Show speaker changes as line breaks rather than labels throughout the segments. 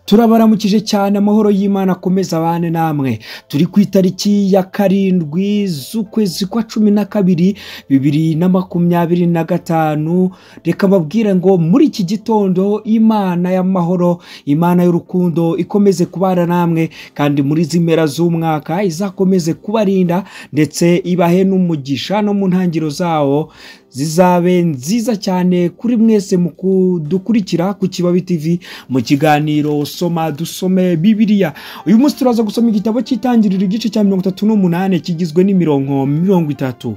Turabaramukije cyane amahoro y'Imana akomeza abane namwe. Turi ku itariki ya 7 z'ukwezi kwa 12 2025. Reka mbabwire ngo muri iki gitondo Imana y'amahoro, Imana y'urukundo ikomeze kubana namwe, kandi muri zimera z'umwaka izakomeze kubarinda ndetse ibahe n'umugisha no mu ntangiro zawo zizabe nziza cyane kuri mwese mukudukurikira ku Kibabi TV mu kiganiro Soma Dusome Bibiliya. Uyu munsi turaza gusoma igitabo cy'Itangiriro igice cya 38 kigizwe n'imirongo 30.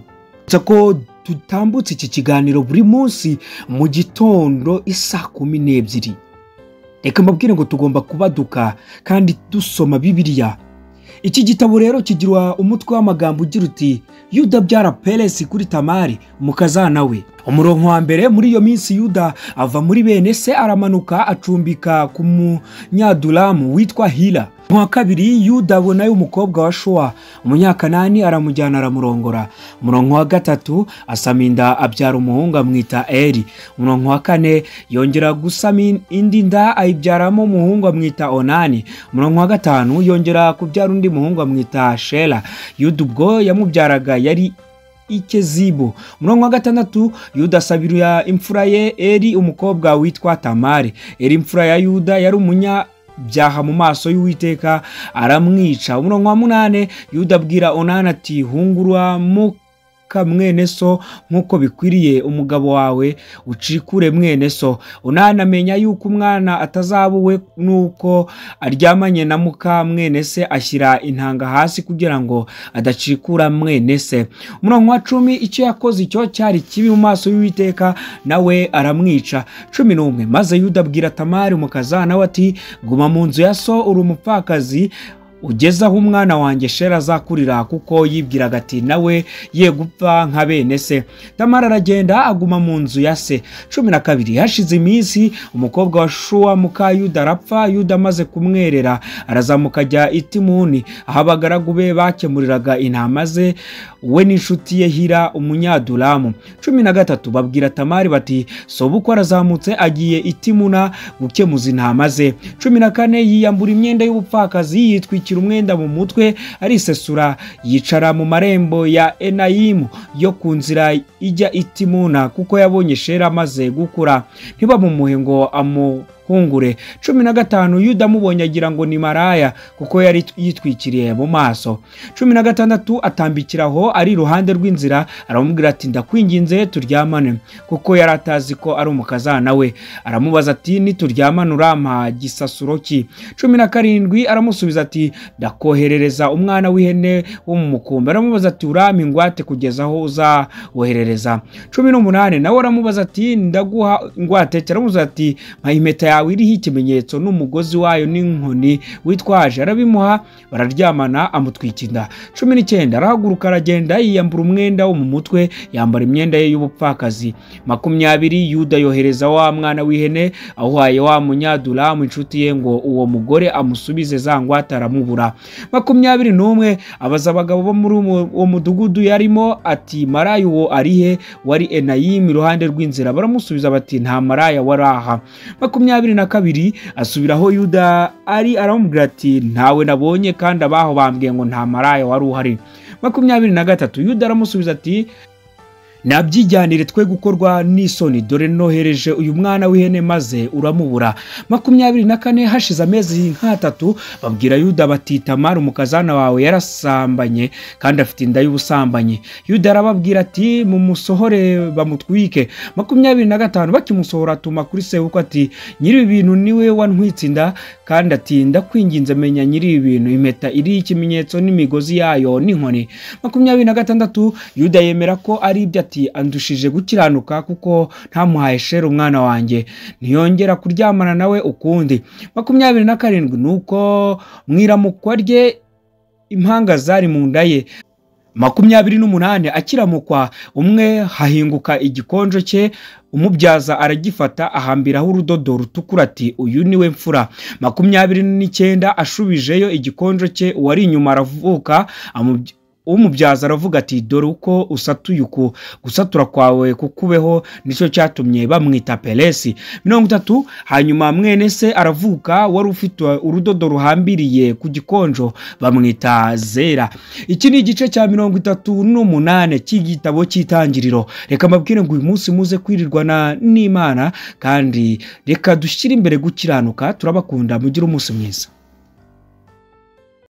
Tsako tutambutse iki kiganiro buri munsi mu gitondo isa 12. Reka mbabwire ngo tugomba kubaduka kandi dusoma Bibiliya. Iki gitabo rero kigirwa umutwe w'amagambo ugira uti Yuda byara Peresi kuri Tamari umukazana we. Umurongo wa mbere, muri iyo minsi Yuda ava muri bene se aramanuka acumbika ku munyadulamu witwa Hira. Mu kabiri Yuda abonayo umukobwa wa Showa umunyakanani aramujyana aramurongora. Umurongo wa gatatu, asama inda abyara umuhungu amwita Eri. Umurongo wa kane, yongera gusama indi nda ayibyaramo umuhungu amwita Onani. Umurongo wa gatanu, yongera kubyara undi muhungu amwita Shela. Yuda ubwo yamubyaraga yari Ikezibu. Umurongo wa gatandatu, Yuda asabira imfura ye Eri umukobwa witwa Tamari. Eri imfura ya Yuda yari umunyabyaha mu maso y'Uwiteka aramwica. Umurongo wa munane, Yuda abwira Onani ati hungurwa mwene so nkuko bikwiriye umugabo wawe ucikure mwene so. Onani amenya yuko umwana atazabuwe nuko aryamanye na muka mwene se, ashyira intanga hasi kugira ngo adacikura mwene se. Umurongo wa 10, icyo yakoze icyo cyari kibi mu maso y'Uwiteka nawe aramwica. 11, maze Yuda abwira Tamari umukazana we ati guma mu nzu ya so uri umupfakazi ugeza aho umwana wanjye Shela azakurira, kuko yibwiraga ati nawe ye gupfa nka bene se. Tamari aragenda aguma mu nzu ya se. 12, hashize iminsi umukobwa wa Showa muka Yuda arapfa. Yuda amaze kumwerera arazamuka ajya i Timuni aho abagaragu be bakemuriraga intama ze, we n'inshuti ye Hira umunyadulamu. 13, babwira Tamari bati sobukwe arazamutse agiye i Timuna gukemuza intama ze. 14, yiyambura imyenda y'ubupfakazi yitwikira umwenda mu mutwe arisesura, yicara mu marembo ya Enayimu yo ku nzira ijya i Timuna, kuko yabonye Shela amaze gukura ntibamumuhe ngo hungure. 15, Yuda amubonye agira ngo ni maraya kuko yari yitwikiriye mu maso. 16, atambikiraho ari iruhande rw'inzira aramubwira ati ndakwinginze turyamane, kuko yari atazi ko ari umukazana we. Aramubaza ati nituryamana urampa gisasuro ki? 17, aramusubiza ati ndakoherereza umwana w'ihene wo mu mukumbi. Aramubaza ati urampa ingwate kugeza aho uzawoherereza? 18, nawe aramubaza ati ndaguha ingwate? Aramubaza ati mpa impeta yawe iriho ikimenyetso n'umugozi wayo n'inkoni witwaje. Arabimuha, bararyamana amutwika inda. 19, arahaguruka aragenda yiyambura umwenda wo mu mutwe, yambara imyenda ye y'ubupfakazi. 20, Yuda yohereza wa mwana w'ihene ahuhaye wa munyadulamu inshuti ye ngo uwo mugore amusubize za ngwate, aramubura. 21, abaza abagabo bo muri uwo mudugudu yarimo ati maraya uwo arihe? Wari Enayimu iruhande rw'inzira. Baramusubiza bati nta maraya waraha. 22, asubiraho Yuda ari aramubwira ati ntawe nabonye, kandi abaho bambwiye ngo nta maraya wari uhari. 23, Yuda aramusubiza ati nabyijyanire twe gukorwa n'isoni, dore nohereje uyu mwana w'ihene maze uramubura. 24, hashize amezi 3, babwira Yuda bati Tamari umukazana wawe yarasambanye kandi afite inda y'ubusambanyi. Yuda arababwira ati mumusohore bamutwike. 25, bakimusohora atuma kuri sebukwe ati nyiri ibintu niwe wantwitse inda, kandi ati ndakwinginze menya nyiri ibintu impeta iri ikimenyetso n'imigozi yayo n'inkoni. 26, Yuda yemera ko ari ibyo ati andushije gukiranuka kuko ntamuhaye Shela umwana wanjye, ntiyongera kuryamana nawe ukundi. 27, nuko mwiramukwa rye impanga zari mu nda ye. 28, akiramukwa umwe hahinguka igikonjo cye, umubyaza aragifata ahambiraho urudodo rutukura ati uyu niwe mfura. 29, ashubijeyo igikonjo cye, uwari inyuma aravuka umubyaza aravuga ati dore uko usatuye uku gusatura kwawe kukubeho nicyo cyatumye bamwita Peresi. 30 hanyuma mwene se aravuka wari ufite urudodo ruhambiriye ku gikonjo bamwita Zera. Iki ni igice cya 38 cy'igitabo cy'Itangiriro. Reka mbabwire ngo uyu munsi muze kwirirwana n'Imana kandi reka dushyire imbere gukiranuka. Turabakunda, mugire umunsi mwiza.